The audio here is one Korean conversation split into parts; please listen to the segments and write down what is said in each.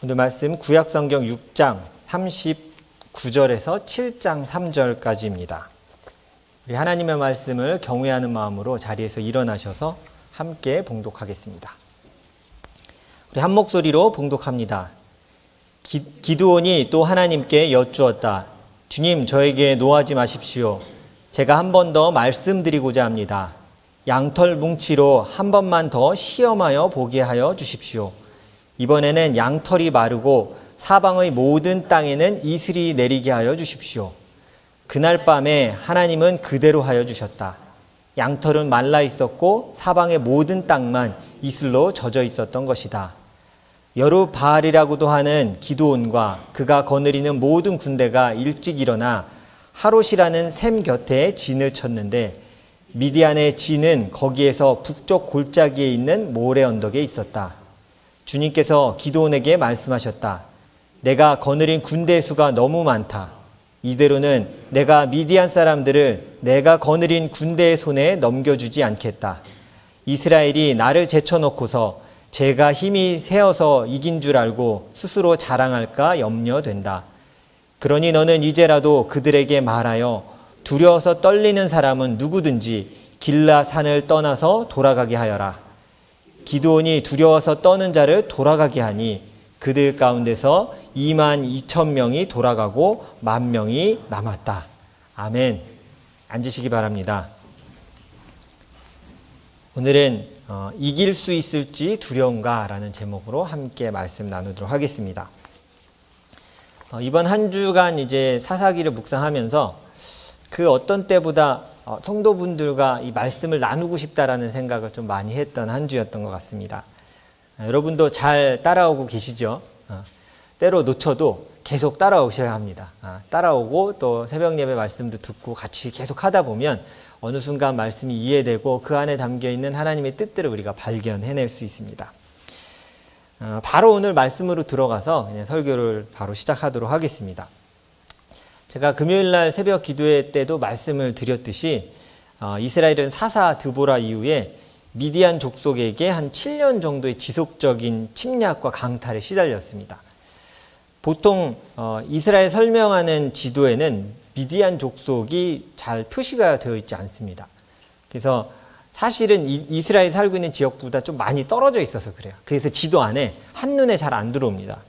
오늘 말씀 구약성경 6장 39절에서 7장 3절까지입니다. 우리 하나님의 말씀을 경외하는 마음으로 자리에서 일어나셔서 함께 봉독하겠습니다. 우리 한 목소리로 봉독합니다. 기드온이 또 하나님께 여쭈었다. 주님, 저에게 노하지 마십시오. 제가 한 번 더 말씀드리고자 합니다. 양털 뭉치로 한 번만 더 시험하여 보게 하여 주십시오. 이번에는 양털이 마르고 사방의 모든 땅에는 이슬이 내리게 하여 주십시오. 그날 밤에 하나님은 그대로 하여 주셨다. 양털은 말라 있었고 사방의 모든 땅만 이슬로 젖어 있었던 것이다. 여루바알이라고도 하는 기드온과 그가 거느리는 모든 군대가 일찍 일어나 하롯이라는 샘 곁에 진을 쳤는데 미디안의 진은 거기에서 북쪽 골짜기에 있는 모래 언덕에 있었다. 주님께서 기드온에게 말씀하셨다. 내가 거느린 군대 수가 너무 많다. 이대로는 내가 미디안 사람들을 내가 거느린 군대의 손에 넘겨주지 않겠다. 이스라엘이 나를 제쳐놓고서 제가 힘이 세어서 이긴 줄 알고 스스로 자랑할까 염려된다. 그러니 너는 이제라도 그들에게 말하여 두려워서 떨리는 사람은 누구든지 길라산을 떠나서 돌아가게 하여라. 기드온이 두려워서 떠는 자를 돌아가게 하니 그들 가운데서 22,000명이 돌아가고 10,000명이 남았다. 아멘. 앉으시기 바랍니다. 오늘은 이길 수 있을지 두려운가 라는 제목으로 함께 말씀 나누도록 하겠습니다. 이번 한 주간 이제 사사기를 묵상하면서 그 어떤 때보다 성도분들과 이 말씀을 나누고 싶다라는 생각을 좀 많이 했던 한 주였던 것 같습니다. 여러분도 잘 따라오고 계시죠? 때로 놓쳐도 계속 따라오셔야 합니다. 따라오고 또 새벽 예배 말씀도 듣고 같이 계속 하다 보면 어느 순간 말씀이 이해되고 그 안에 담겨있는 하나님의 뜻들을 우리가 발견해낼 수 있습니다. 바로 오늘 말씀으로 들어가서 그냥 설교를 바로 시작하도록 하겠습니다. 제가 금요일날 새벽 기도회 때도 말씀을 드렸듯이 이스라엘은 사사 드보라 이후에 미디안 족속에게 한 7년 정도의 지속적인 침략과 강탈에 시달렸습니다. 보통 이스라엘 설명하는 지도에는 미디안 족속이 잘 표시가 되어 있지 않습니다. 그래서 사실은 이스라엘 살고 있는 지역보다 좀 많이 떨어져 있어서 그래요. 그래서 지도 안에 한눈에 잘 안 들어옵니다.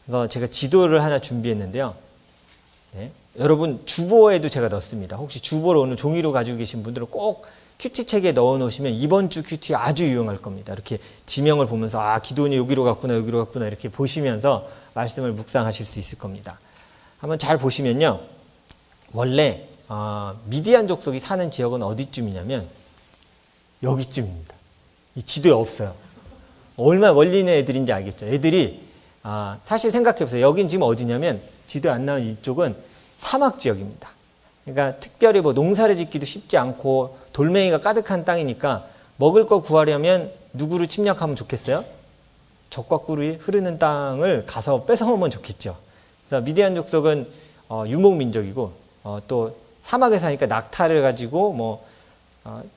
그래서 제가 지도를 하나 준비했는데요. 네. 여러분 주보에도 제가 넣습니다. 혹시 주보를 오늘 종이로 가지고 계신 분들은 꼭 큐티책에 넣어 놓으시면 이번 주 큐티 아주 유용할 겁니다. 이렇게 지명을 보면서 기드온이 여기로 갔구나 이렇게 보시면서 말씀을 묵상하실 수 있을 겁니다. 한번 잘 보시면요. 원래 미디안 족속이 사는 지역은 어디쯤이냐면 여기쯤입니다. 이 지도에 없어요. 얼마나 멀리 있는 애들인지 알겠죠. 애들이 사실 생각해보세요. 여긴 지금 어디냐면 지도에 안 나온 이쪽은 사막 지역입니다. 그러니까 특별히 뭐 농사를 짓기도 쉽지 않고 돌멩이가 가득한 땅이니까 먹을 거 구하려면 누구를 침략하면 좋겠어요? 적과 꿀이 흐르는 땅을 가서 뺏어오면 좋겠죠. 그래서 미디안 족속은 유목민족이고 또 사막에 사니까 낙타를 가지고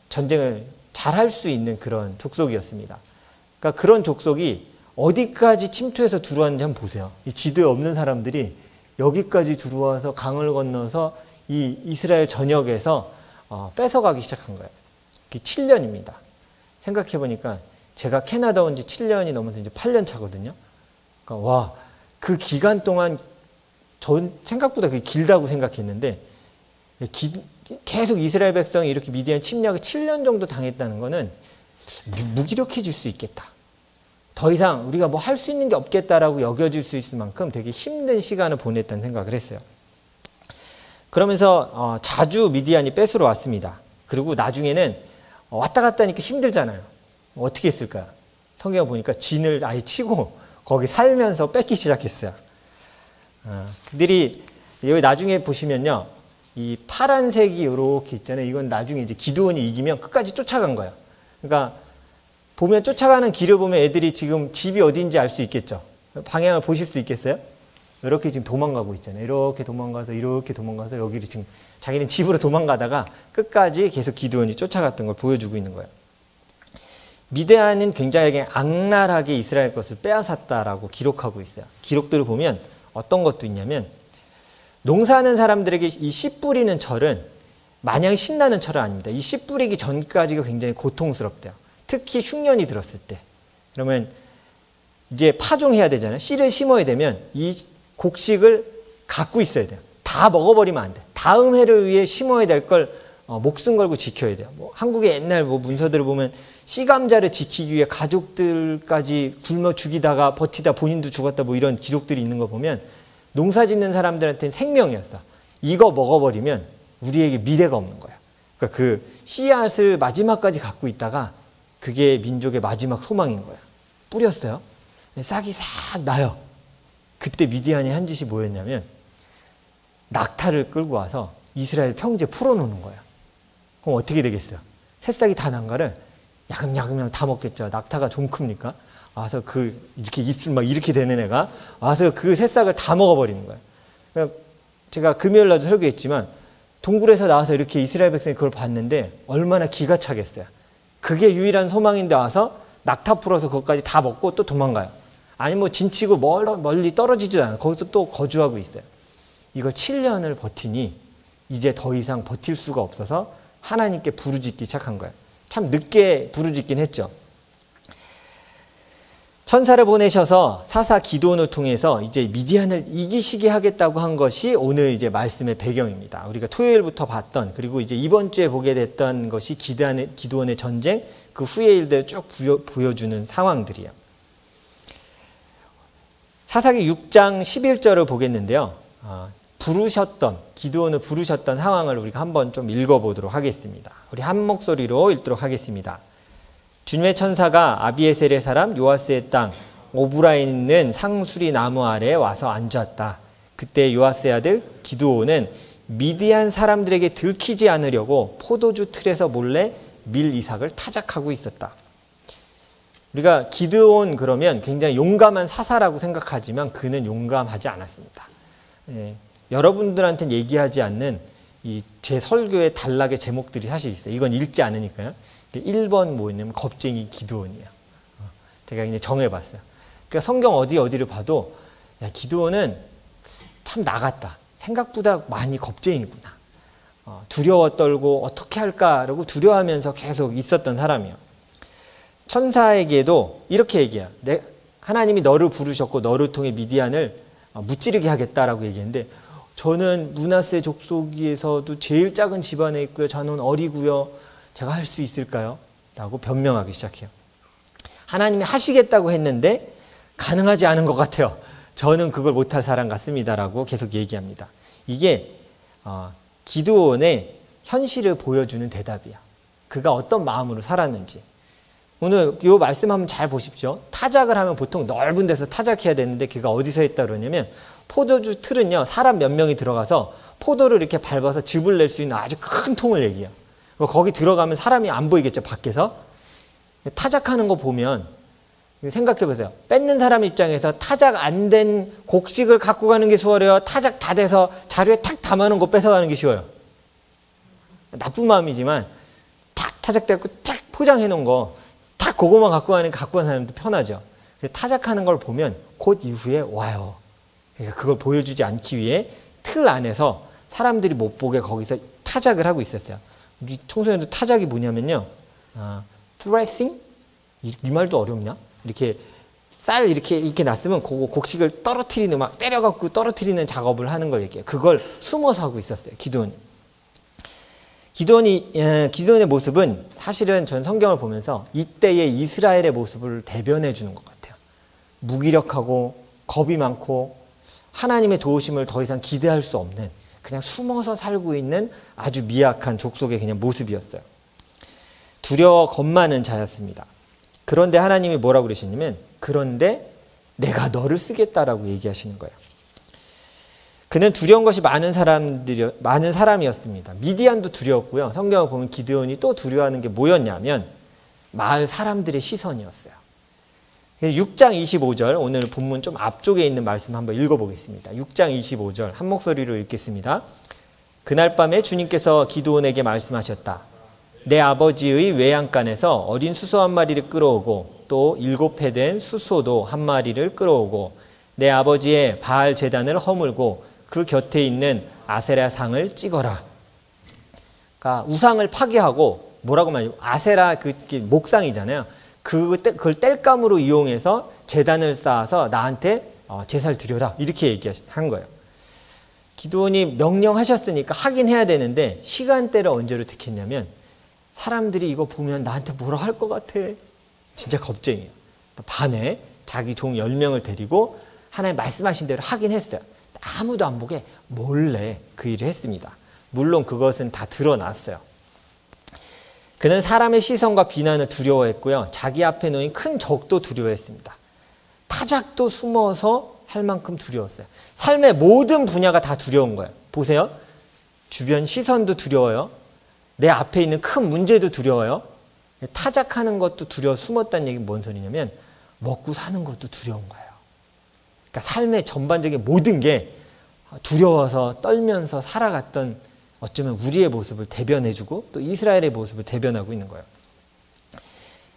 전쟁을 잘 할 수 있는 그런 족속이었습니다. 그러니까 그런 족속이 어디까지 침투해서 들어왔는지 한번 보세요. 이 지도에 없는 사람들이 여기까지 들어와서 강을 건너서 이 이스라엘 전역에서 뺏어가기 시작한 거예요. 그게 7년입니다. 생각해보니까 제가 캐나다 온 지 7년이 넘어서 이제 8년 차거든요. 그러니까 그 기간 동안 전 생각보다 그게 길다고 생각했는데 계속 이스라엘 백성이 이렇게 미디안 침략을 7년 정도 당했다는 거는 무기력해질 수 있겠다. 더 이상 우리가 뭐 할 수 있는 게 없겠다라고 여겨질 수 있을 만큼 되게 힘든 시간을 보냈다는 생각을 했어요. 그러면서 자주 미디안이 뺏으러 왔습니다. 그리고 나중에는 왔다 갔다 하니까 힘들잖아요. 어떻게 했을까요? 성경을 보니까 진을 아예 치고 거기 살면서 뺏기 시작했어요. 그들이 여기 나중에 보시면요. 이 파란색이 이렇게 있잖아요. 이건 나중에 이제 기드온이 이기면 끝까지 쫓아간 거예요. 그러니까 보면 쫓아가는 길을 보면 애들이 지금 집이 어딘지 알 수 있겠죠. 방향을 보실 수 있겠어요? 이렇게 지금 도망가고 있잖아요. 이렇게 도망가서 여기를 지금 자기는 집으로 도망가다가 끝까지 계속 기드온이 쫓아갔던 걸 보여주고 있는 거예요. 미디안은 굉장히 악랄하게 이스라엘 것을 빼앗았다라고 기록하고 있어요. 기록들을 보면 어떤 것도 있냐면 농사하는 사람들에게 이 씨 뿌리는 철은 마냥 신나는 철은 아닙니다. 이 씨 뿌리기 전까지가 굉장히 고통스럽대요. 특히 흉년이 들었을 때. 그러면 이제 파종해야 되잖아요. 씨를 심어야 되면 이 곡식을 갖고 있어야 돼요. 다 먹어버리면 안 돼. 다음 해를 위해 심어야 될 걸 목숨 걸고 지켜야 돼요. 뭐 한국의 옛날 문서들을 보면 씨감자를 지키기 위해 가족들까지 굶어 죽이다가 버티다 본인도 죽었다 뭐 이런 기록들이 있는 거 보면 농사 짓는 사람들한테는 생명이었어. 이거 먹어버리면 우리에게 미래가 없는 거야. 그러니까 그 씨앗을 마지막까지 갖고 있다가 그게 민족의 마지막 소망인 거야. 뿌렸어요. 싹이 싹 나요. 그때 미디안이 한 짓이 뭐였냐면 낙타를 끌고 와서 이스라엘 평지에 풀어놓는 거야. 그럼 어떻게 되겠어요? 새싹이 다 난 거를 야금야금 다 먹겠죠. 낙타가 좀 큽니까? 와서 이렇게 입술 막 이렇게 되는 애가 와서 그 새싹을 다 먹어버리는 거예요. 그러니까 제가 금요일 날도 설교했지만 동굴에서 나와서 이렇게 이스라엘 백성이 그걸 봤는데 얼마나 기가 차겠어요. 그게 유일한 소망인데 와서 낙타 풀어서 그것까지 다 먹고 또 도망가요. 아니 뭐 진치고 멀리 떨어지지도 않아요. 거기서 또 거주하고 있어요. 이걸 7년을 버티니 이제 더 이상 버틸 수가 없어서 하나님께 부르짖기 시작한 거예요. 참 늦게 부르짖긴 했죠. 천사를 보내셔서 사사 기드온을 통해서 이제 미디안을 이기시게 하겠다고 한 것이 오늘 이제 말씀의 배경입니다. 우리가 토요일부터 봤던 그리고 이제 이번 주에 보게 됐던 것이 기드온의 전쟁 그 후의 일들을 쭉 보여주는 상황들이에요. 사사기 6장 11절을 보겠는데요. 기드온을 부르셨던 상황을 우리가 한번 좀 읽어보도록 하겠습니다. 우리 한 목소리로 읽도록 하겠습니다. 주님의 천사가 아비에셀의 사람 요아스의 땅 오브라에 있는 상수리 나무 아래에 와서 앉았다. 그때 요아스의 아들 기드온은 미디안 사람들에게 들키지 않으려고 포도주 틀에서 몰래 밀 이삭을 타작하고 있었다. 우리가 기드온 그러면 굉장히 용감한 사사라고 생각하지만 그는 용감하지 않았습니다. 여러분들한테는 얘기하지 않는 제 설교의 단락의 제목들이 사실 있어요. 이건 읽지 않으니까요. 1번 뭐냐면 겁쟁이 기드온이에요. 제가 이제 정해봤어요. 그러니까 성경 어디를 봐도 야, 기드온은 참 나갔다. 생각보다 많이 겁쟁이구나. 두려워 떨고 어떻게 할까라고 두려워하면서 계속 있었던 사람이에요. 천사에게도 이렇게 얘기해요. 하나님이 너를 부르셨고 너를 통해 미디안을 무찌르게 하겠다라고 얘기했는데 저는 므낫세 족속에서도 제일 작은 집안에 있고요. 저는 어리고요. 제가 할 수 있을까요? 라고 변명하기 시작해요. 하나님이 하시겠다고 했는데 가능하지 않은 것 같아요. 저는 그걸 못할 사람 같습니다. 라고 계속 얘기합니다. 이게 기드온의 현실을 보여주는 대답이야. 그가 어떤 마음으로 살았는지. 오늘 이 말씀 한번 잘 보십시오. 타작을 하면 보통 넓은 데서 타작해야 되는데 그가 어디서 했다 그러냐면 포도주 틀은요. 사람 몇 명이 들어가서 포도를 이렇게 밟아서 즙을 낼 수 있는 아주 큰 통을 얘기해요. 거기 들어가면 사람이 안 보이겠죠. 밖에서. 타작하는 거 보면 생각해 보세요. 뺏는 사람 입장에서 타작 안 된 곡식을 갖고 가는 게 수월해요. 타작 다 돼서 자루에 탁 담아놓은 거 뺏어가는 게 쉬워요. 나쁜 마음이지만 탁 타작되고 쫙 포장해 놓은 거 탁 그거만 갖고 가는 사람도 편하죠. 타작하는 걸 보면 곧 이후에 와요. 그러니까 그걸 보여주지 않기 위해 틀 안에서 사람들이 못 보게 거기서 타작을 하고 있었어요. 우리 청소년들 타작이 뭐냐면요. 트레이싱? 이 말도 어렵냐? 이렇게 쌀 이렇게 놨으면 그거 곡식을 떨어뜨리는 막 때려갖고 떨어뜨리는 작업을 하는 걸 얘기해요. 그걸 숨어서 하고 있었어요. 기드온의 모습은 사실은 전 성경을 보면서 이때의 이스라엘의 모습을 대변해 주는 것 같아요. 무기력하고 겁이 많고 하나님의 도우심을 더 이상 기대할 수 없는 그냥 숨어서 살고 있는 아주 미약한 족속의 그냥 모습이었어요. 두려워 겁 많은 자였습니다. 그런데 하나님이 뭐라고 그러시냐면 그런데 내가 너를 쓰겠다라고 얘기하시는 거예요. 그는 두려운 것이 많은 사람이었습니다. 미디안도 두려웠고요. 성경을 보면 기드온이 또 두려워하는 게 뭐였냐면 마을 사람들의 시선이었어요. 6장 25절 오늘 본문 좀 앞쪽에 있는 말씀 한번 읽어보겠습니다. 6장 25절 한 목소리로 읽겠습니다. 그날 밤에 주님께서 기드온에게 말씀하셨다. 내 아버지의 외양간에서 어린 수소 한 마리를 끌어오고 또 7해 된 수소도 한 마리를 끌어오고 내 아버지의 바알 제단을 허물고 그 곁에 있는 아세라 상을 찍어라. 그러니까 우상을 파괴하고 뭐라고 말해요? 아세라 그 목상이잖아요. 그걸 땔감으로 이용해서 제단을 쌓아서 나한테 제사를 드려라. 이렇게 얘기한 거예요. 기드온이 명령하셨으니까 하긴 해야 되는데 시간대를 언제로 택했냐면 사람들이 이거 보면 나한테 뭐라 할 것 같아. 진짜 겁쟁이에요. 밤에 자기 종 10명을 데리고 하나님 말씀하신 대로 하긴 했어요. 아무도 안 보게 몰래 그 일을 했습니다. 물론 그것은 다 드러났어요. 그는 사람의 시선과 비난을 두려워했고요. 자기 앞에 놓인 큰 적도 두려워했습니다. 타작도 숨어서 할 만큼 두려웠어요. 삶의 모든 분야가 다 두려운 거예요. 보세요. 주변 시선도 두려워요. 내 앞에 있는 큰 문제도 두려워요. 타작하는 것도 두려워 숨었다는 얘기는 뭔 소리냐면 먹고 사는 것도 두려운 거예요. 그러니까 삶의 전반적인 모든 게 두려워서 떨면서 살아갔던 어쩌면 우리의 모습을 대변해주고 또 이스라엘의 모습을 대변하고 있는 거예요.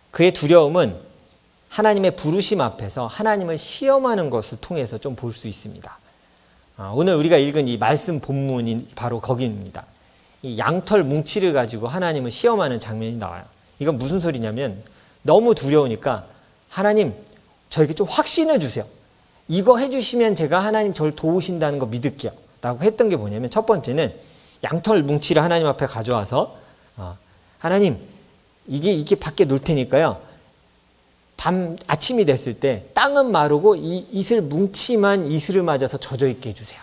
그의 두려움은 하나님의 부르심 앞에서 하나님을 시험하는 것을 통해서 좀 볼 수 있습니다. 오늘 우리가 읽은 이 말씀 본문이 바로 거기입니다. 이 양털 뭉치를 가지고 하나님을 시험하는 장면이 나와요. 이건 무슨 소리냐면 너무 두려우니까 하나님 저에게 좀 확신을 주세요. 이거 해주시면 제가 하나님 저를 도우신다는 거 믿을게요. 라고 했던 게 뭐냐면 첫 번째는 양털 뭉치를 하나님 앞에 가져와서 하나님 이게 밖에 놓을 테니까요. 아침이 됐을 때 땅은 마르고 이 이슬 뭉치만 이슬을 맞아서 젖어 있게 해주세요.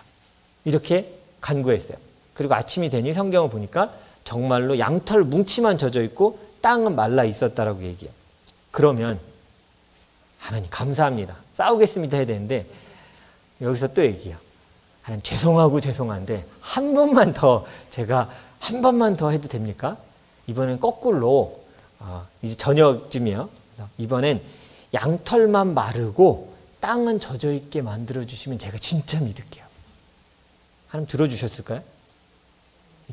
이렇게 간구했어요. 그리고 아침이 되니 성경을 보니까 정말로 양털 뭉치만 젖어 있고 땅은 말라 있었다라고 얘기해요. 그러면 하나님 감사합니다. 싸우겠습니다 해야 되는데 여기서 또 얘기해요. 하나님 죄송한데 한 번만 더 제가 한 번만 더 해도 됩니까? 이번엔 거꾸로 이제 저녁쯤이요. 이번엔 양털만 마르고 땅은 젖어 있게 만들어 주시면 제가 진짜 믿을게요. 하나님 들어주셨을까요?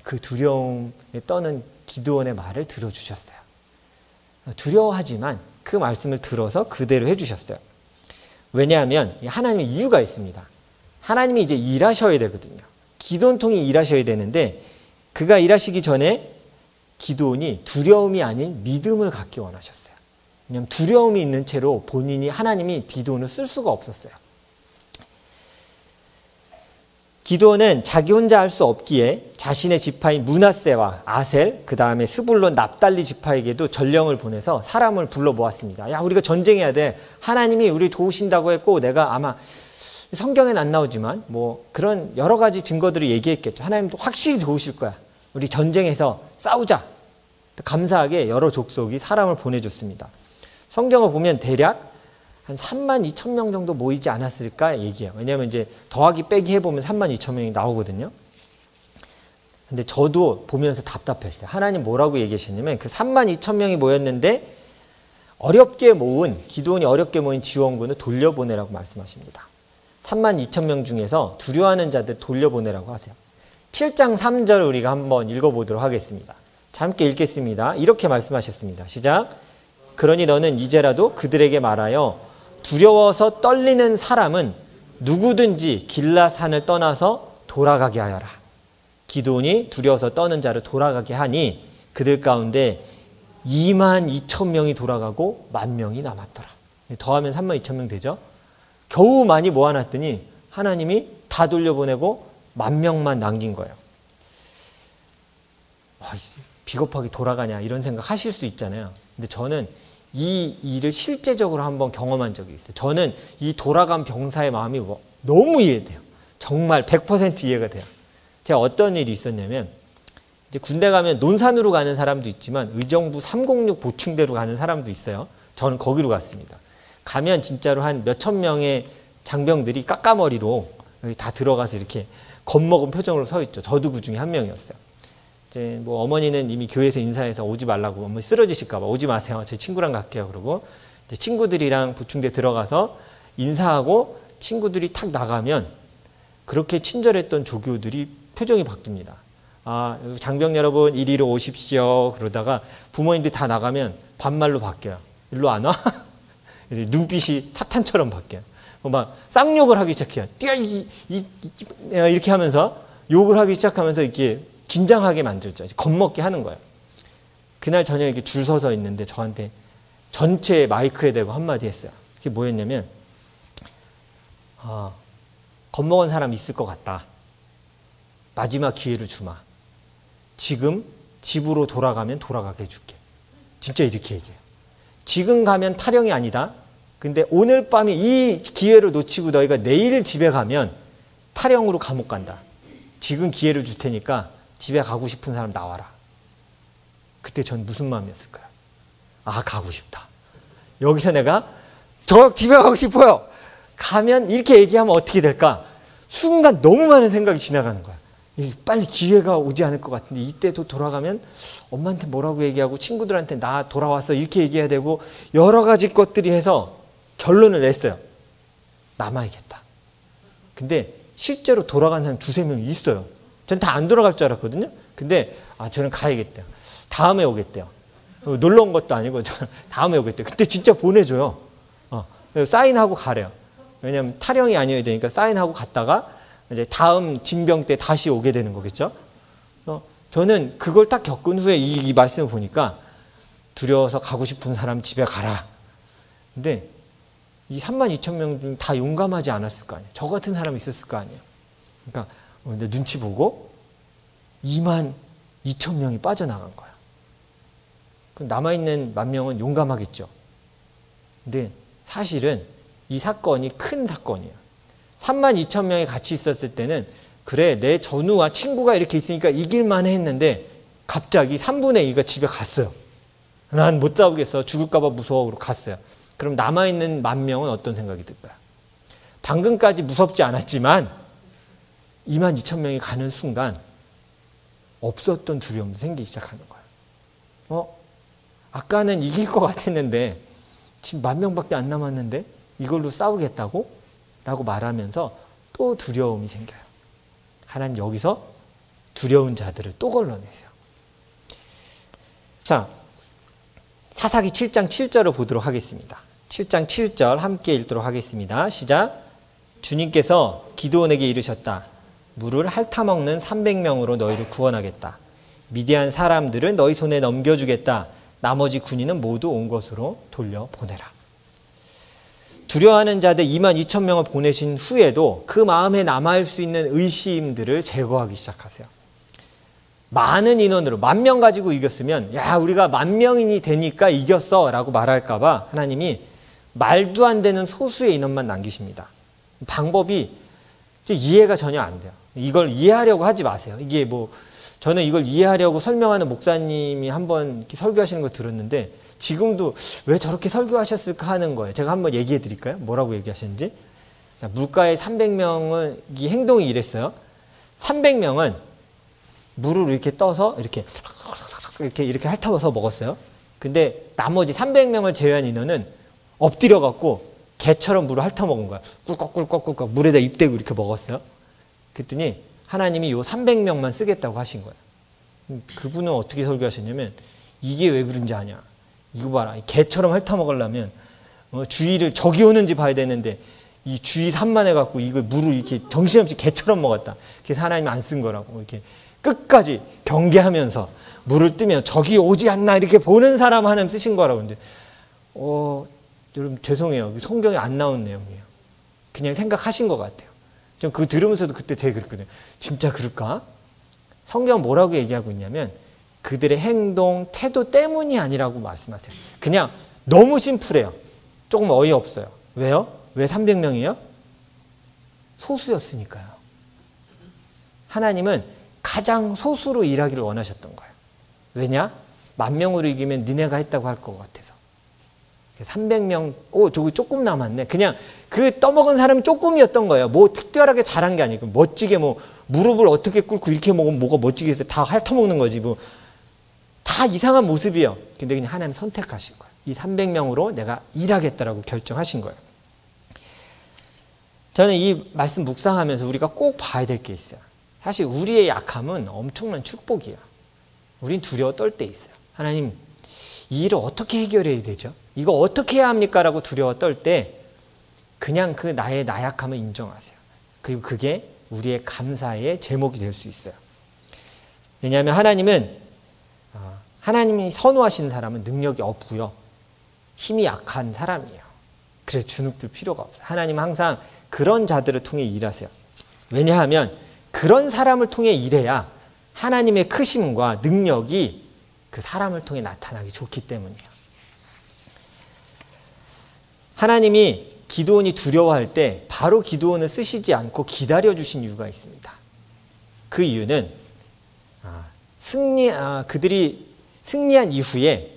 그 두려움에 떠는 기드온의 말을 들어주셨어요. 두려워하지만 그 말씀을 들어서 그대로 해주셨어요. 왜냐하면 하나님의 이유가 있습니다. 하나님이 이제 일하셔야 되거든요. 기드온통이 일하셔야 되는데 그가 일하시기 전에 기드온이 두려움이 아닌 믿음을 갖기 원하셨어요. 왜냐하면 두려움이 있는 채로 본인이 하나님이 기드온을 쓸 수가 없었어요. 기드온은 자기 혼자 할 수 없기에 자신의 지파인 므낫세와 아셀, 그 다음에 스불론, 납달리 지파에게도 전령을 보내서 사람을 불러 모았습니다. 야, 우리가 전쟁해야 돼. 하나님이 우리 도우신다고 했고 내가 아마 성경엔 안 나오지만 뭐 그런 여러 가지 증거들을 얘기했겠죠. 하나님도 확실히 도우실 거야. 우리 전쟁해서 싸우자. 감사하게 여러 족속이 사람을 보내줬습니다. 성경을 보면 대략 한 32,000명 정도 모이지 않았을까 얘기해요. 왜냐하면 이제 더하기 빼기 해보면 32,000명이 나오거든요. 근데 저도 보면서 답답했어요. 하나님 뭐라고 얘기하셨냐면 그 32,000명이 모였는데 기드온이 어렵게 모인 지원군을 돌려보내라고 말씀하십니다. 32,000명 중에서 두려워하는 자들 돌려보내라고 하세요. 7장 3절 우리가 한번 읽어보도록 하겠습니다. 함께 읽겠습니다. 이렇게 말씀하셨습니다. 시작. 그러니 너는 이제라도 그들에게 말하여 두려워서 떨리는 사람은 누구든지 길라산을 떠나서 돌아가게 하여라. 기드온이 두려워서 떠는 자를 돌아가게 하니 그들 가운데 22,000명이 돌아가고 10,000명이 남았더라. 더하면 32,000명 되죠. 겨우 많이 모아놨더니 하나님이 다 돌려보내고 10,000명만 남긴 거예요. 비겁하게 돌아가냐 이런 생각 하실 수 있잖아요. 근데 저는 이 일을 실제적으로 한번 경험한 적이 있어요. 저는 이 돌아간 병사의 마음이 너무 이해돼요. 정말 100% 이해가 돼요. 제가 어떤 일이 있었냐면 이제 군대 가면 논산으로 가는 사람도 있지만 의정부 306 보충대로 가는 사람도 있어요. 저는 거기로 갔습니다. 가면 진짜로 한 몇천 명의 장병들이 깎아머리로 다 들어가서 이렇게 겁먹은 표정으로 서 있죠. 저도 그 중에 한 명이었어요. 이제 뭐 어머니는 이미 교회에서 인사해서 오지 말라고, 어머니 쓰러지실까 봐 오지 마세요. 제 친구랑 갈게요. 그러고 이제 친구들이랑 보충대 들어가서 인사하고 친구들이 탁 나가면 그렇게 친절했던 조교들이 표정이 바뀝니다. 장병 여러분 이리로 오십시오. 그러다가 부모님들이 다 나가면 반말로 바뀌어요. 일로 안 와? 눈빛이 사탄처럼 바뀌어요. 막 쌍욕을 하기 시작해요. 뛰어 이렇게 하면서 욕을 하기 시작하면서 이렇게 긴장하게 만들죠. 겁먹게 하는 거예요. 그날 저녁에 이렇게 줄 서서 있는데 저한테 전체 마이크에 대고 한마디 했어요. 그게 뭐였냐면 겁먹은 사람 있을 것 같다. 마지막 기회를 주마. 지금 집으로 돌아가면 돌아가게 해줄게. 진짜 이렇게 얘기해요. 지금 가면 타령이 아니다. 근데 오늘 밤에 이 기회를 놓치고 너희가 내일 집에 가면 타령으로 감옥 간다. 지금 기회를 줄 테니까 집에 가고 싶은 사람 나와라. 그때 전 무슨 마음이었을까요? 가고 싶다. 여기서 내가 저 집에 가고 싶어요. 가면 이렇게 얘기하면 어떻게 될까? 순간 너무 많은 생각이 지나가는 거야. 빨리 기회가 오지 않을 것 같은데 이때도 돌아가면 엄마한테 뭐라고 얘기하고 친구들한테 나 돌아왔어 이렇게 얘기해야 되고 여러 가지 것들이 해서 결론을 냈어요. 남아야겠다. 근데 실제로 돌아간 사람 두세 명 있어요. 전 다 안 돌아갈 줄 알았거든요. 근데 저는 가야겠대요. 다음에 오겠대요. 놀러 온 것도 아니고 다음에 오겠대요. 그때 진짜 보내줘요. 사인하고 가래요. 왜냐하면 타령이 아니어야 되니까 사인하고 갔다가 이제 다음 징병 때 다시 오게 되는 거겠죠. 저는 그걸 딱 겪은 후에 이 말씀을 보니까 두려워서 가고 싶은 사람 집에 가라. 근데 이 32,000명 중 다 용감하지 않았을 거 아니에요. 저 같은 사람이 있었을 거 아니에요. 그러니까 눈치 보고 22,000명이 빠져나간 거야. 그럼 남아있는 10,000명은 용감하겠죠. 근데 사실은 이 사건이 큰 사건이에요. 32,000명이 같이 있었을 때는 그래 내 전우와 친구가 이렇게 있으니까 이길만 했는데 갑자기 3분의 2가 집에 갔어요. 난 못 싸우겠어. 죽을까 봐 무서워. 그러고 갔어요. 그럼 남아있는 10,000명은 어떤 생각이 들까요? 방금까지 무섭지 않았지만 22,000명이 가는 순간 없었던 두려움도 생기기 시작하는 거예요. 아까는 이길 것 같았는데 지금 10,000명밖에 안 남았는데 이걸로 싸우겠다고? 라고 말하면서 또 두려움이 생겨요. 하나님 여기서 두려운 자들을 또 걸러내세요. 자, 사사기 7장 7절을 보도록 하겠습니다. 7장 7절 함께 읽도록 하겠습니다. 시작. 주님께서 기드온에게 이르셨다. 물을 핥아먹는 300명으로 너희를 구원하겠다. 미디안 사람들은 너희 손에 넘겨주겠다. 나머지 군인은 모두 온 곳으로 돌려보내라. 두려워하는 자들 22,000명을 보내신 후에도 그 마음에 남아있을 수 있는 의심들을 제거하기 시작하세요. 많은 인원으로 10,000명 가지고 이겼으면 야 우리가 10,000명이 되니까 이겼어 라고 말할까 봐 하나님이 말도 안 되는 소수의 인원만 남기십니다. 방법이 이해가 전혀 안 돼요. 이걸 이해하려고 하지 마세요. 이게 저는 이걸 이해하려고 설명하는 목사님이 한번 이렇게 설교하시는 거 들었는데 지금도 왜 저렇게 설교하셨을까 하는 거예요. 제가 한번 얘기해 드릴까요? 뭐라고 얘기하셨는지. 물가에 300명은 이 행동이 이랬어요. 300명은 물을 이렇게 떠서 이렇게 핥아서 먹었어요. 근데 나머지 300명을 제외한 인원은 엎드려 갖고 개처럼 물을 핥아먹은 거야. 꿀꺽꿀꺽꿀꺽 물에다 입 대고 이렇게 먹었어요. 그랬더니 하나님이 요 300명만 쓰겠다고 하신 거예요. 그분은 어떻게 설교하셨냐면 이게 왜 그런지 아냐. 이거 봐라. 개처럼 핥아먹으려면 주위를 적이 오는지 봐야 되는데 이 주위 산만해갖고 이거 물을 이렇게 정신없이 개처럼 먹었다. 그래서 하나님이 안 쓴 거라고. 이렇게 끝까지 경계하면서 물을 뜨면 적이 오지 않나 이렇게 보는 사람 하나님 쓰신 거라고. 이제 여러분 죄송해요. 성경에 안 나온 내용이에요. 그냥 생각하신 것 같아요. 좀 그거 들으면서도 그때 되게 그랬거든요. 진짜 그럴까? 성경은 뭐라고 얘기하고 있냐면 그들의 행동, 태도 때문이 아니라고 말씀하세요. 그냥 너무 심플해요. 조금 어이없어요. 왜요? 왜 300명이에요? 소수였으니까요. 하나님은 가장 소수로 일하기를 원하셨던 거예요. 왜냐? 10,000명으로 이기면 니네가 했다고 할 것 같아서. 300명, 저거 조금 남았네. 그냥 그 떠먹은 사람이 조금이었던 거예요. 특별하게 잘한 게 아니고 멋지게 무릎을 어떻게 꿇고 이렇게 먹으면 뭐가 멋지게 해서 다 핥아먹는 거지. 다 이상한 모습이에요. 근데 그냥 하나님 선택하신 거예요. 이 300명으로 내가 일하겠다라고 결정하신 거예요. 저는 이 말씀 묵상하면서 우리가 꼭 봐야 될 게 있어요. 사실 우리의 약함은 엄청난 축복이에요. 우린 두려워 떨 때 있어요. 하나님, 이 일을 어떻게 해결해야 되죠? 이거 어떻게 해야 합니까? 라고 두려워 떨 때 그냥 그 나의 나약함을 인정하세요. 그리고 그게 우리의 감사의 제목이 될 수 있어요. 왜냐하면 하나님이 선호하시는 사람은 능력이 없고요. 힘이 약한 사람이에요. 그래서 주눅들 필요가 없어요. 하나님은 항상 그런 자들을 통해 일하세요. 왜냐하면 그런 사람을 통해 일해야 하나님의 크심과 능력이 그 사람을 통해 나타나기 좋기 때문이에요. 하나님이 기드온이 두려워할 때 바로 기드온을 쓰시지 않고 기다려주신 이유가 있습니다. 그 이유는 그들이 승리한 이후에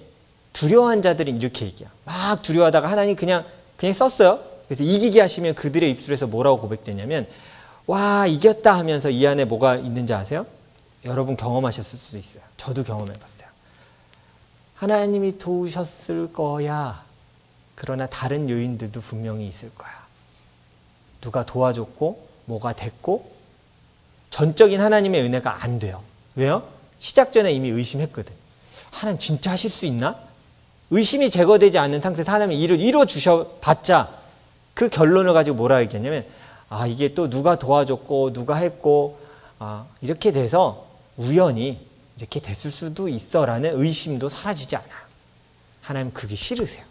두려워한 자들은 이렇게 얘기해요. 막 두려워하다가 하나님 그냥 썼어요. 그래서 이기게 하시면 그들의 입술에서 뭐라고 고백되냐면 와 이겼다 하면서 이 안에 뭐가 있는지 아세요? 여러분 경험하셨을 수도 있어요. 저도 경험해봤어요. 하나님이 도우셨을 거야. 그러나 다른 요인들도 분명히 있을 거야. 누가 도와줬고 뭐가 됐고 전적인 하나님의 은혜가 안 돼요. 왜요? 시작 전에 이미 의심했거든. 하나님 진짜 하실 수 있나? 의심이 제거되지 않는 상태에서 하나님이 일을 이루어 주셔봤자 그 결론을 가지고 뭐라 얘기했냐면 이게 또 누가 도와줬고 누가 했고 이렇게 돼서 우연히 이렇게 됐을 수도 있어라는 의심도 사라지지 않아요. 하나님 그게 싫으세요.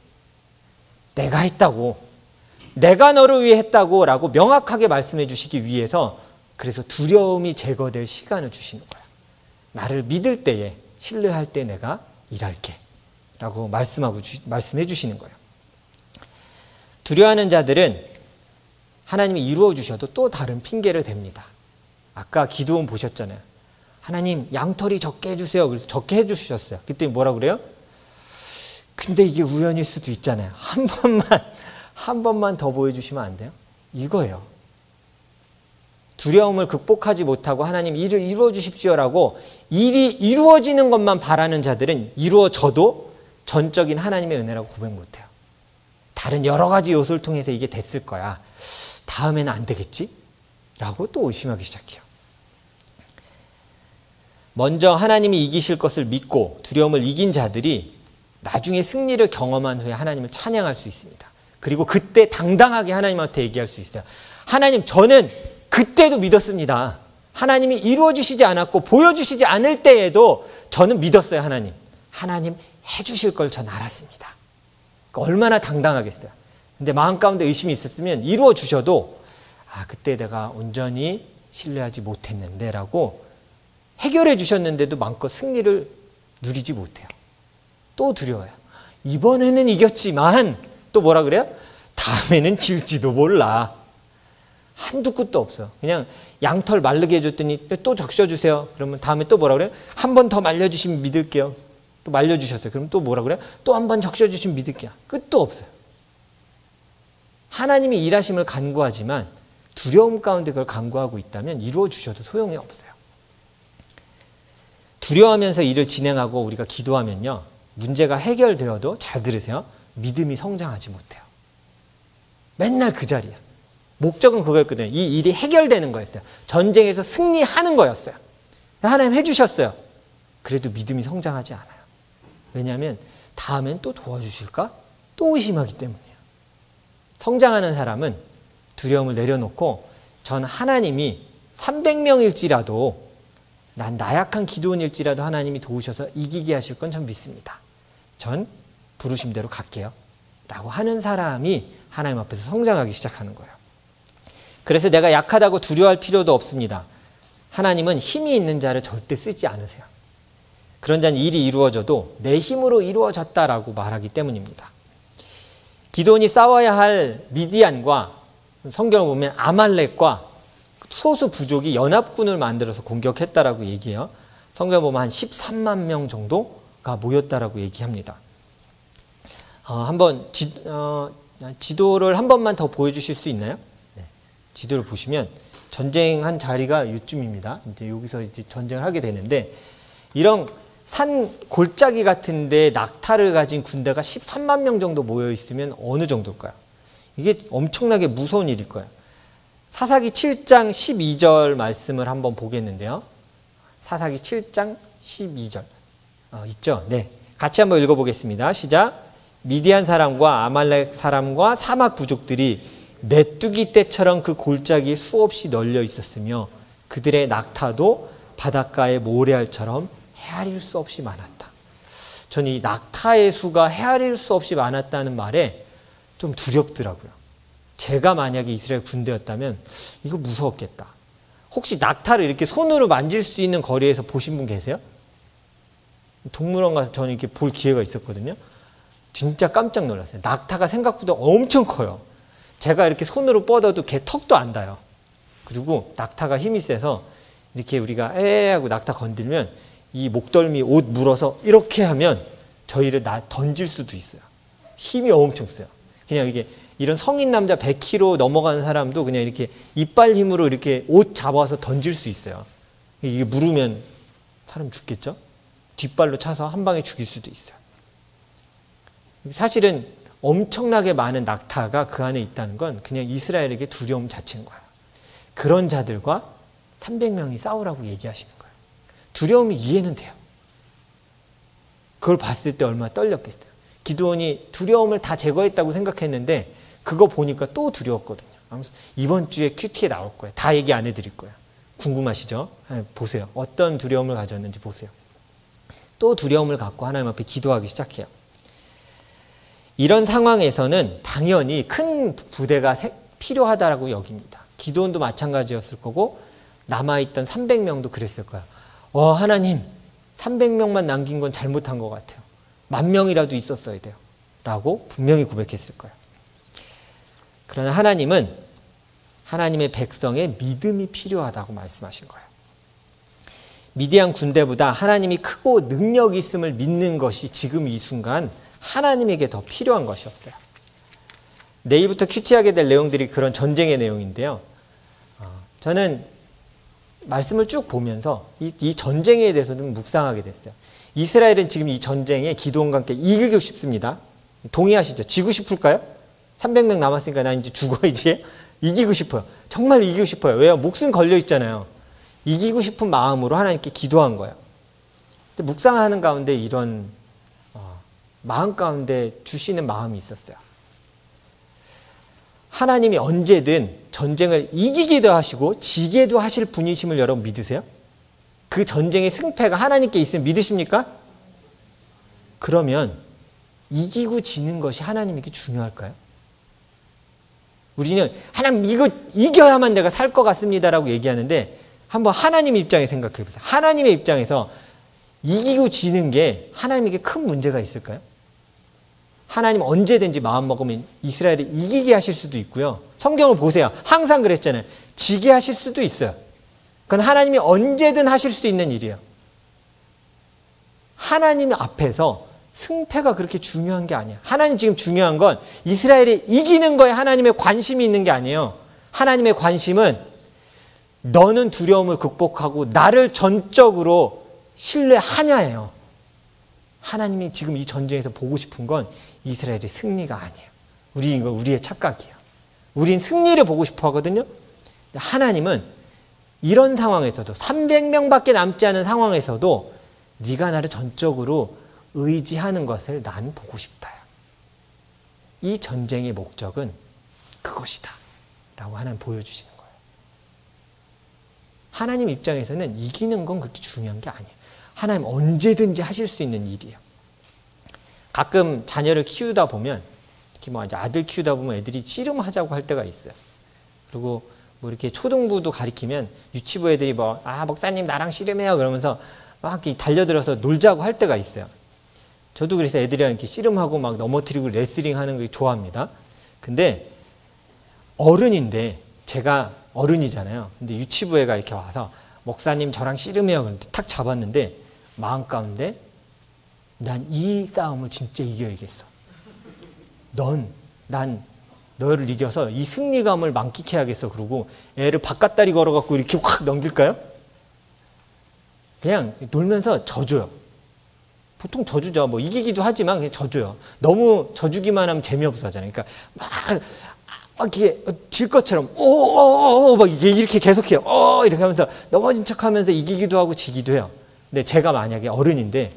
내가 했다고, 내가 너를 위해 했다고 라고 명확하게 말씀해 주시기 위해서 그래서 두려움이 제거될 시간을 주시는 거예요. 나를 믿을 때에 신뢰할 때 내가 일할게 라고 말씀해 주시는 거예요. 두려워하는 자들은 하나님이 이루어 주셔도 또 다른 핑계를 댑니다. 아까 기드온 보셨잖아요. 하나님 양털이 적게 해주세요. 그래서 적게 해주셨어요. 그때 뭐라 그래요? 근데 이게 우연일 수도 있잖아요. 한 번만 더 보여주시면 안 돼요? 이거예요. 두려움을 극복하지 못하고 하나님 일을 이루어 주십시오라고 일이 이루어지는 것만 바라는 자들은 이루어져도 전적인 하나님의 은혜라고 고백 못해요. 다른 여러 가지 요소를 통해서 이게 됐을 거야. 다음에는 안 되겠지? 라고 또 의심하기 시작해요. 먼저 하나님이 이기실 것을 믿고 두려움을 이긴 자들이 나중에 승리를 경험한 후에 하나님을 찬양할 수 있습니다. 그리고 그때 당당하게 하나님한테 얘기할 수 있어요. 하나님 저는 그때도 믿었습니다. 하나님이 이루어주시지 않았고 보여주시지 않을 때에도 저는 믿었어요. 하나님 해주실 걸 전 알았습니다. 그러니까 얼마나 당당하겠어요. 근데 마음 가운데 의심이 있었으면 이루어 주셔도 그때 내가 온전히 신뢰하지 못했는데 라고 해결해 주셨는데도 마음껏 승리를 누리지 못해요. 또 두려워요. 이번에는 이겼지만 또 뭐라 그래요? 다음에는 질지도 몰라. 한두 끝도 없어. 그냥 양털 마르게 해줬더니 또 적셔주세요. 그러면 다음에 또 뭐라 그래요? 한 번 더 말려주시면 믿을게요. 또 말려주셨어요. 그럼 또 뭐라 그래요? 또 한 번 적셔주시면 믿을게요. 끝도 없어요. 하나님이 일하심을 간구하지만 두려움 가운데 그걸 간구하고 있다면 이루어 주셔도 소용이 없어요. 두려워하면서 일을 진행하고 우리가 기도하면요. 문제가 해결되어도 잘 들으세요. 믿음이 성장하지 못해요. 맨날 그 자리야. 목적은 그거였거든요. 이 일이 해결되는 거였어요. 전쟁에서 승리하는 거였어요. 하나님 해주셨어요. 그래도 믿음이 성장하지 않아요. 왜냐하면 다음엔 또 도와주실까? 또 의심하기 때문이에요. 성장하는 사람은 두려움을 내려놓고 전 하나님이 300명일지라도 난 나약한 기드온일지라도 하나님이 도우셔서 이기게 하실 건 전 믿습니다. 전 부르심 대로 갈게요. 라고 하는 사람이 하나님 앞에서 성장하기 시작하는 거예요. 그래서 내가 약하다고 두려워할 필요도 없습니다. 하나님은 힘이 있는 자를 절대 쓰지 않으세요. 그런 자는 일이 이루어져도 내 힘으로 이루어졌다라고 말하기 때문입니다. 기드온이 싸워야 할 미디안과 성경을 보면 아말렉과 소수 부족이 연합군을 만들어서 공격했다라고 얘기해요. 성경을 보면 한 13만 명 정도가 모였다라고 얘기합니다. 한번 지도를 한 번만 더 보여주실 수 있나요? 네. 지도를 보시면 전쟁한 자리가 이쯤입니다. 이제 여기서 이제 전쟁을 하게 되는데 이런 산 골짜기 같은데 낙타를 가진 군대가 13만 명 정도 모여 있으면 어느 정도일까요? 이게 엄청나게 무서운 일일 거예요. 사사기 7장 12절 말씀을 한번 보겠는데요. 사사기 7장 12절 있죠? 네, 같이 한번 읽어보겠습니다. 시작. 미디안 사람과 아말렉 사람과 사막 부족들이 메뚜기 떼처럼 그 골짜기에 수없이 널려 있었으며 그들의 낙타도 바닷가의 모래알처럼 헤아릴 수 없이 많았다. 저는 이 낙타의 수가 헤아릴 수 없이 많았다는 말에 좀 두렵더라고요. 제가 만약에 이스라엘 군대였다면 이거 무서웠겠다. 혹시 낙타를 이렇게 손으로 만질 수 있는 거리에서 보신 분 계세요? 동물원 가서 저는 이렇게 볼 기회가 있었거든요. 진짜 깜짝 놀랐어요. 낙타가 생각보다 엄청 커요. 제가 이렇게 손으로 뻗어도 걔 턱도 안 닿아요. 그리고 낙타가 힘이 세서 이렇게 우리가 에 하고 낙타 건들면 이 목덜미 옷 물어서 이렇게 하면 저희를 던질 수도 있어요. 힘이 엄청 세요. 그냥 이게 이런 성인 남자 100kg 넘어가는 사람도 그냥 이렇게 이빨 힘으로 이렇게 옷 잡아서 던질 수 있어요. 이게 물으면 사람 죽겠죠? 뒷발로 차서 한 방에 죽일 수도 있어요. 사실은 엄청나게 많은 낙타가 그 안에 있다는 건 그냥 이스라엘에게 두려움 자체인 거예요. 그런 자들과 300명이 싸우라고 얘기하시는 거예요. 두려움이 이해는 돼요. 그걸 봤을 때 얼마나 떨렸겠어요. 기드온이 두려움을 다 제거했다고 생각했는데 그거 보니까 또 두려웠거든요. 이번 주에 큐티에 나올 거예요. 다 얘기 안 해드릴 거예요. 궁금하시죠? 보세요. 어떤 두려움을 가졌는지 보세요. 또 두려움을 갖고 하나님 앞에 기도하기 시작해요. 이런 상황에서는 당연히 큰 부대가 필요하다라고 여깁니다. 기드온도 마찬가지였을 거고 남아있던 300명도 그랬을 거예요. 하나님 300명만 남긴 건 잘못한 것 같아요. 10,000명이라도 있었어야 돼요. 라고 분명히 고백했을 거예요. 그러나 하나님은 하나님의 백성의 믿음이 필요하다고 말씀하신 거예요. 미디안 군대보다 하나님이 크고 능력이 있음을 믿는 것이 지금 이 순간 하나님에게 더 필요한 것이었어요. 내일부터 큐티하게 될 내용들이 그런 전쟁의 내용인데요. 저는 말씀을 쭉 보면서 이 전쟁에 대해서 좀 묵상하게 됐어요. 이스라엘은 지금 이 전쟁에 기드온과 함께 이기고 싶습니다. 동의하시죠? 지고 싶을까요? 300명 남았으니까 나 이제 죽어야지. 이기고 싶어요. 정말 이기고 싶어요. 왜요? 목숨 걸려 있잖아요. 이기고 싶은 마음으로 하나님께 기도한 거예요. 근데 묵상하는 가운데 이런 마음 가운데 주시는 마음이 있었어요. 하나님이 언제든 전쟁을 이기기도 하시고 지게도 하실 분이심을 여러분 믿으세요? 그 전쟁의 승패가 하나님께 있으면 믿으십니까? 그러면 이기고 지는 것이 하나님에게 중요할까요? 우리는 하나님 이거 이겨야만 내가 살 것 같습니다라고 얘기하는데 한번 하나님 입장에 생각해 보세요. 하나님의 입장에서 이기고 지는 게 하나님에게 큰 문제가 있을까요? 하나님 언제든지 마음먹으면 이스라엘을 이기게 하실 수도 있고요. 성경을 보세요. 항상 그랬잖아요. 지게 하실 수도 있어요. 그건 하나님이 언제든 하실 수 있는 일이에요. 하나님 앞에서 승패가 그렇게 중요한 게 아니에요. 하나님 지금 중요한 건 이스라엘이 이기는 거에 하나님의 관심이 있는 게 아니에요. 하나님의 관심은 너는 두려움을 극복하고 나를 전적으로 신뢰하냐예요. 하나님이 지금 이 전쟁에서 보고 싶은 건 이스라엘의 승리가 아니에요. 우리의 착각이에요. 우린 승리를 보고 싶어 하거든요. 하나님은 이런 상황에서도 300명밖에 남지 않은 상황에서도 네가 나를 전적으로 의지하는 것을 난 보고 싶다. 이 전쟁의 목적은 그것이다. 라고 하나님 보여주시는 거예요. 하나님 입장에서는 이기는 건 그렇게 중요한 게 아니에요. 하나님 언제든지 하실 수 있는 일이에요. 가끔 자녀를 키우다 보면 특히 이제 아들 키우다 보면 애들이 씨름하자고 할 때가 있어요. 그리고 이렇게 초등부도 가리키면 유치부 애들이 목사님 나랑 씨름해요 그러면서 막 달려들어서 놀자고 할 때가 있어요. 저도 그래서 애들이랑 이렇게 씨름하고 막 넘어뜨리고 레슬링 하는 거 좋아합니다. 근데 어른인데 제가 어른이잖아요. 근데 유치부 애가 이렇게 와서 목사님 저랑 씨름해요 그런데 탁 잡았는데 마음 가운데 난 이 싸움을 진짜 이겨야겠어. 난 너를 이겨서 이 승리감을 만끽해야겠어. 그러고 애를 바깥다리 걸어갖고 이렇게 확 넘길까요? 그냥 놀면서 져줘요. 보통 져주죠. 이기기도 하지만 그냥 져줘요. 너무 져주기만 하면 재미없어 하잖아요. 그러니까 막 막 이게 질 것처럼 막 이게 이렇게 계속해요. 이렇게 하면서 넘어진 척하면서 이기기도 하고 지기도 해요. 근데 제가 만약에 어른인데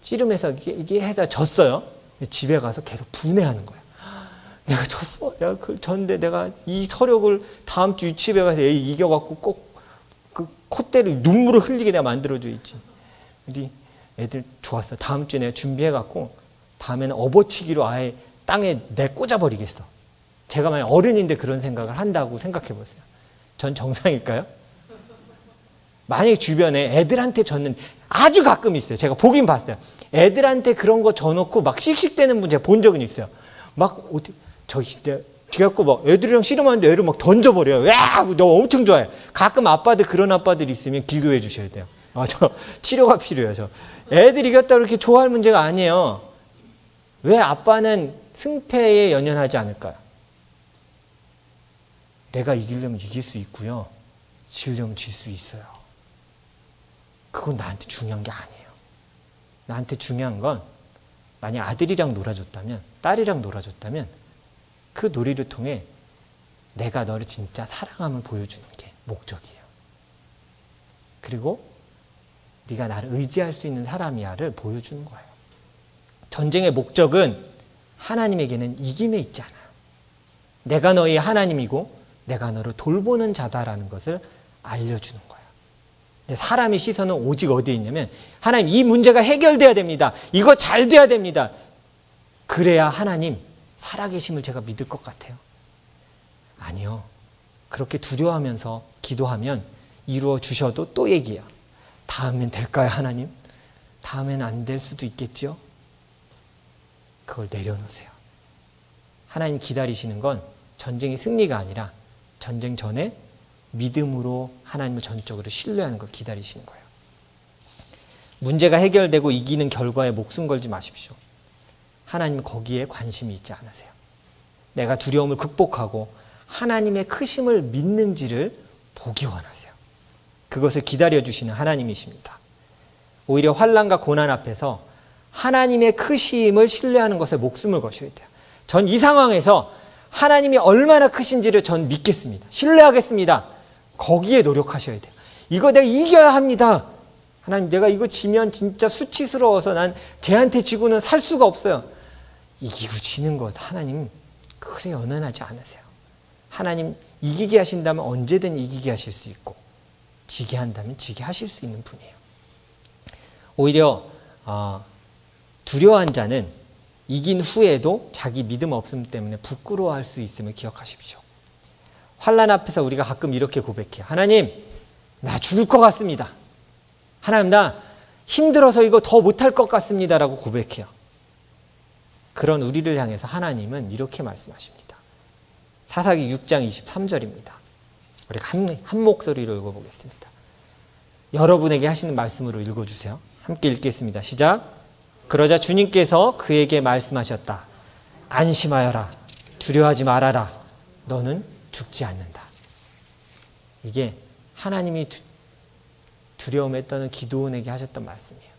씨름해서 이게 해다 졌어요. 집에 가서 계속 분해하는 거야. 내가 졌어. 내가 졌는데 내가 이 서력을 다음 주 유치부에 가서 얘 이겨갖고 꼭 그 콧대를 눈물을 흘리게 내가 만들어줘야지. 우리 애들 좋았어. 다음 주에 내가 준비해갖고 다음에는 업어치기로 아예 땅에 내 꽂아버리겠어. 제가 만약 어른인데 그런 생각을 한다고 생각해보세요. 전 정상일까요? 만약에 주변에 애들한테 졌는 아주 가끔 있어요. 제가 보긴 봤어요. 애들한테 그런 거 져놓고 막 씩씩대는 분 제가 본 적은 있어요. 막 어떻게 저기 뒤갖고 막 애들이랑 씨름하는데 애를 막 던져버려요. 야, 너 엄청 좋아해. 가끔 아빠들 그런 아빠들이 있으면 기도해 주셔야 돼요. 저 치료가 필요해요. 저 애들 이겼다고 이렇게 좋아할 문제가 아니에요. 왜 아빠는 승패에 연연하지 않을까요? 내가 이기려면 이길 수 있고요. 지려면 질 수 있어요. 그건 나한테 중요한 게 아니에요. 나한테 중요한 건 만약 아들이랑 놀아줬다면, 딸이랑 놀아줬다면 그 놀이를 통해 내가 너를 진짜 사랑함을 보여주는 게 목적이에요. 그리고 네가 나를 의지할 수 있는 사람이야를 보여주는 거예요. 전쟁의 목적은 하나님에게는 이김에 있지 않아요. 내가 너의 하나님이고 내가 너를 돌보는 자다라는 것을 알려주는 거예요. 근데 사람의 시선은 오직 어디에 있냐면 하나님 이 문제가 해결돼야 됩니다. 이거 잘 돼야 됩니다. 그래야 하나님 살아계심을 제가 믿을 것 같아요. 아니요. 그렇게 두려워하면서 기도하면 이루어 주셔도 또 얘기야. 다음엔 될까요, 하나님? 다음엔 안 될 수도 있겠죠? 그걸 내려놓으세요. 하나님 기다리시는 건 전쟁의 승리가 아니라 전쟁 전에 믿음으로 하나님을 전적으로 신뢰하는 걸 기다리시는 거예요. 문제가 해결되고 이기는 결과에 목숨 걸지 마십시오. 하나님은 거기에 관심이 있지 않으세요. 내가 두려움을 극복하고 하나님의 크심을 믿는지를 보기 원하세요. 그것을 기다려주시는 하나님이십니다. 오히려 환난과 고난 앞에서 하나님의 크심을 신뢰하는 것에 목숨을 거셔야 돼요. 전 이 상황에서 하나님이 얼마나 크신지를 전 믿겠습니다. 신뢰하겠습니다. 거기에 노력하셔야 돼요. 이거 내가 이겨야 합니다. 하나님 내가 이거 지면 진짜 수치스러워서 난 쟤한테 지고는 살 수가 없어요. 이기고 지는 것 하나님 그래 연연하지 않으세요. 하나님 이기게 하신다면 언제든 이기게 하실 수 있고 지게 한다면 지게 하실 수 있는 분이에요. 오히려 두려워한 자는 이긴 후에도 자기 믿음 없음 때문에 부끄러워할 수 있음을 기억하십시오. 환난 앞에서 우리가 가끔 이렇게 고백해요. 하나님 나 죽을 것 같습니다. 하나님 나 힘들어서 이거 더 못할 것 같습니다 라고 고백해요. 그런 우리를 향해서 하나님은 이렇게 말씀하십니다. 사사기 6장 23절입니다. 우리가 한 목소리로 읽어보겠습니다. 여러분에게 하시는 말씀으로 읽어주세요. 함께 읽겠습니다. 시작. 그러자 주님께서 그에게 말씀하셨다. 안심하여라. 두려워하지 말아라. 너는 죽지 않는다. 이게 하나님이 두려움에 떠는 기도원에게 하셨던 말씀이에요.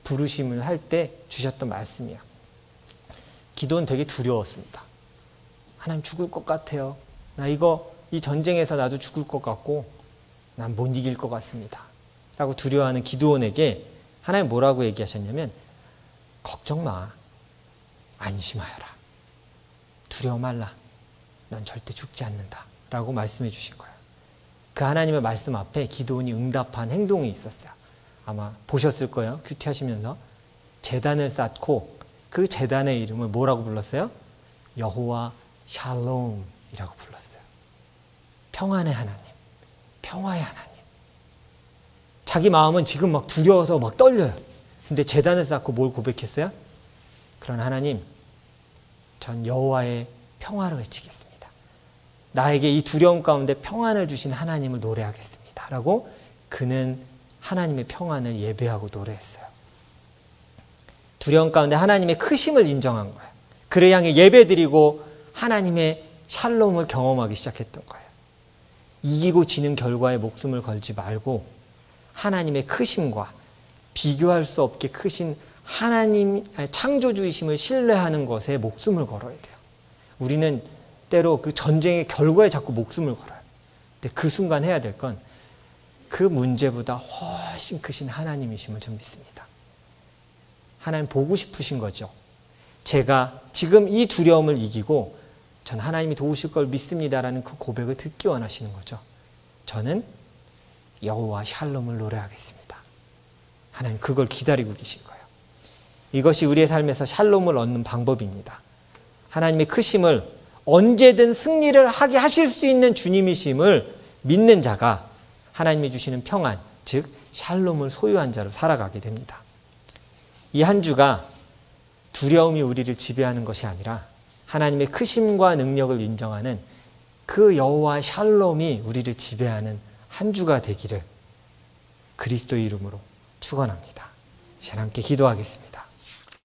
부르심을 할 때 주셨던 말씀이에요. 기도원 되게 두려웠습니다. 하나님 죽을 것 같아요. 나 이 전쟁에서 나도 죽을 것 같고 난 못 이길 것 같습니다. 라고 두려워하는 기도원에게 하나님 뭐라고 얘기하셨냐면 걱정 마. 안심하여라. 두려워 말라. 넌 절대 죽지 않는다. 라고 말씀해 주신 거예요. 그 하나님의 말씀 앞에 기도원이 응답한 행동이 있었어요. 아마 보셨을 거예요. 큐티하시면서 제단을 쌓고 그 제단의 이름을 뭐라고 불렀어요? 여호와 샬롬이라고 불렀어요. 평안의 하나님, 평화의 하나님. 자기 마음은 지금 막 두려워서 막 떨려요. 근데 제단을 쌓고 뭘 고백했어요? 그런 하나님, 전 여호와의 평화를 외치겠습니다. 나에게 이 두려움 가운데 평안을 주신 하나님을 노래하겠습니다. 라고 그는 하나님의 평안을 예배하고 노래했어요. 두려움 가운데 하나님의 크심을 인정한 거예요. 그를 향해 예배드리고 하나님의 샬롬을 경험하기 시작했던 거예요. 이기고 지는 결과에 목숨을 걸지 말고 하나님의 크심과 비교할 수 없게 크신 하나님 창조주이심을 신뢰하는 것에 목숨을 걸어야 돼요. 우리는 때로 그 전쟁의 결과에 자꾸 목숨을 걸어요. 근데 그 순간 해야 될 건 그 문제보다 훨씬 크신 하나님이심을 좀 믿습니다. 하나님 보고 싶으신 거죠. 제가 지금 이 두려움을 이기고 전 하나님이 도우실 걸 믿습니다라는 그 고백을 듣기 원하시는 거죠. 저는 여호와 샬롬을 노래하겠습니다. 하나님 그걸 기다리고 계신 거예요. 이것이 우리의 삶에서 샬롬을 얻는 방법입니다. 하나님의 크심을 언제든 승리를 하게 하실 수 있는 주님이심을 믿는 자가 하나님이 주시는 평안, 즉 샬롬을 소유한 자로 살아가게 됩니다. 이 한 주가 두려움이 우리를 지배하는 것이 아니라 하나님의 크심과 능력을 인정하는 그 여호와 샬롬이 우리를 지배하는 한 주가 되기를 그리스도의 이름으로 축원합니다. 함께 기도하겠습니다.